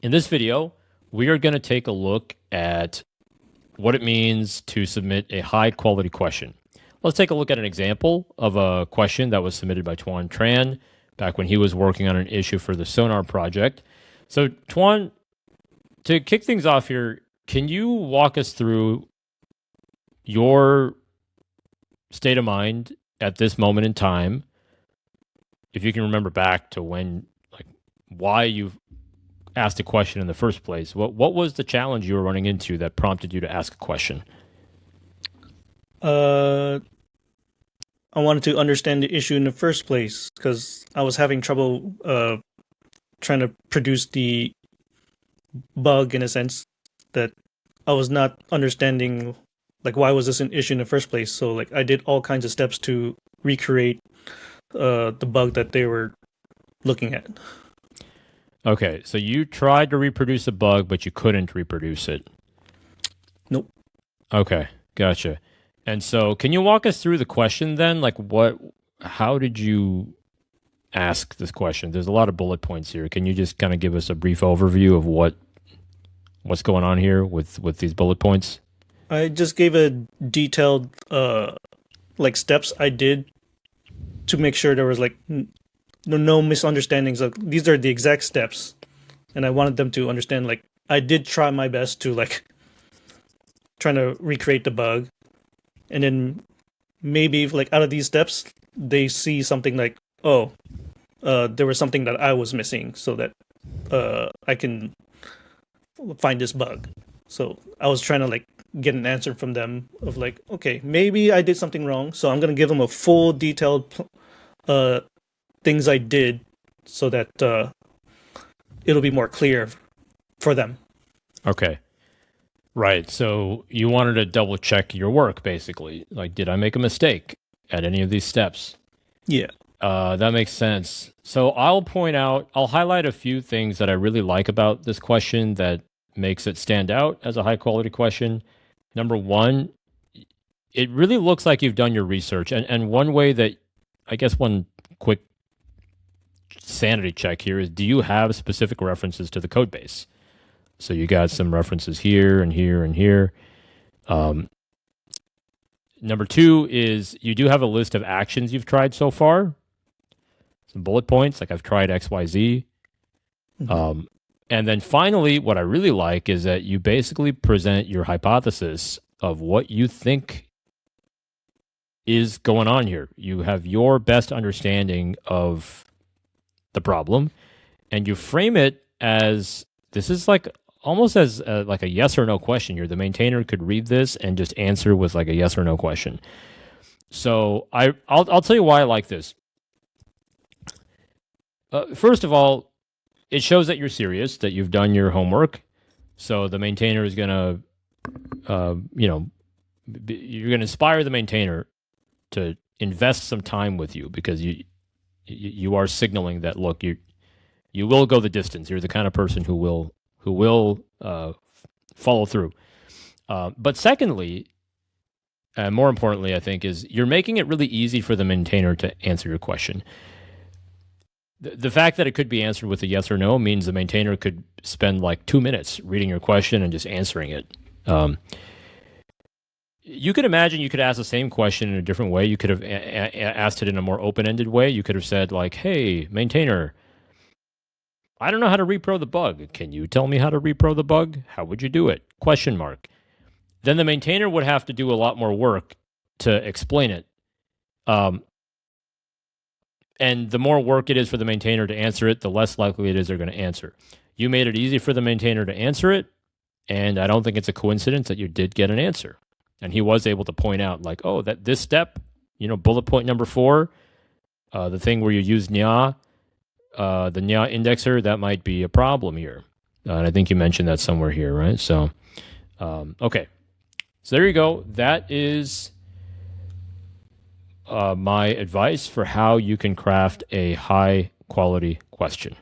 In this video, we are going to take a look at what it means to submit a high quality question. Let's take a look at an example of a question that was submitted by Tuan Tran back when he was working on an issue for the Sonar project. So Tuan, to kick things off here, can you walk us through your state of mind at this moment in time, if you can remember back to when, like, why you asked a question in the first place? What was the challenge you were running into that prompted you to ask a question? I wanted to understand the issue in the first place because I was having trouble trying to produce the bug, in a sense that I was not understanding, like, why was this an issue in the first place. So like I did all kinds of steps to recreate the bug that they were looking at. Okay, so you tried to reproduce a bug, but you couldn't reproduce it. Nope. Okay, gotcha. And so can you walk us through the question then? Like, how did you ask this question? There's a lot of bullet points here. Can you just kind of give us a brief overview of what's going on here with these bullet points? I just gave a detailed like steps I did to make sure there was like no misunderstandings. Of these are the exact steps, and I wanted them to understand, like, I did try my best to, like, trying to recreate the bug, and then maybe if, like, out of these steps they see something like, oh, there was something that I was missing, so that I can find this bug. So I was trying to, like, get an answer from them of, like, okay, maybe I did something wrong, so I'm gonna give them a full detailed things I did so that it'll be more clear for them. Okay. Right. So you wanted to double check your work, basically. Like, did I make a mistake at any of these steps? Yeah. That makes sense. So I'll highlight a few things that I really like about this question that makes it stand out as a high quality question. Number one, it really looks like you've done your research. And one way that, I guess, one quick sanity check here is, do you have specific references to the code base? So you got some references here and here and here. Number two is you do have a list of actions you've tried so far. Some bullet points, like I've tried X, Y, Z. Mm-hmm. And then finally, what I really like is that you basically present your hypothesis of what you think is going on here. You have your best understanding of the problem, and you frame it as, this is like almost as like a yes or no question here. The maintainer could read this and just answer with like a yes or no question. So I'll tell you why I like this. First of all, it shows that you're serious, that you've done your homework. So the maintainer is going to, you're going to inspire the maintainer to invest some time with you, because you are signaling that, look, you will go the distance. You're the kind of person who will follow through. But secondly, and more importantly, I think, is you're making it really easy for the maintainer to answer your question. The fact that it could be answered with a yes or no means the maintainer could spend like 2 minutes reading your question and just answering it. You could imagine you could ask the same question in a different way. You could have asked it in a more open-ended way. You could have said, like, hey, maintainer, I don't know how to repro the bug. Can you tell me how to repro the bug? How would you do it? Question mark. Then the maintainer would have to do a lot more work to explain it. And the more work it is for the maintainer to answer it, the less likely it is they're going to answer. You made it easy for the maintainer to answer it, and I don't think it's a coincidence that you did get an answer. And he was able to point out, like, oh, that this step, bullet point number 4, the thing where you use Nya, the Nya indexer, that might be a problem here. And I think you mentioned that somewhere here, right? So, okay. So there you go. That is my advice for how you can craft a high quality question.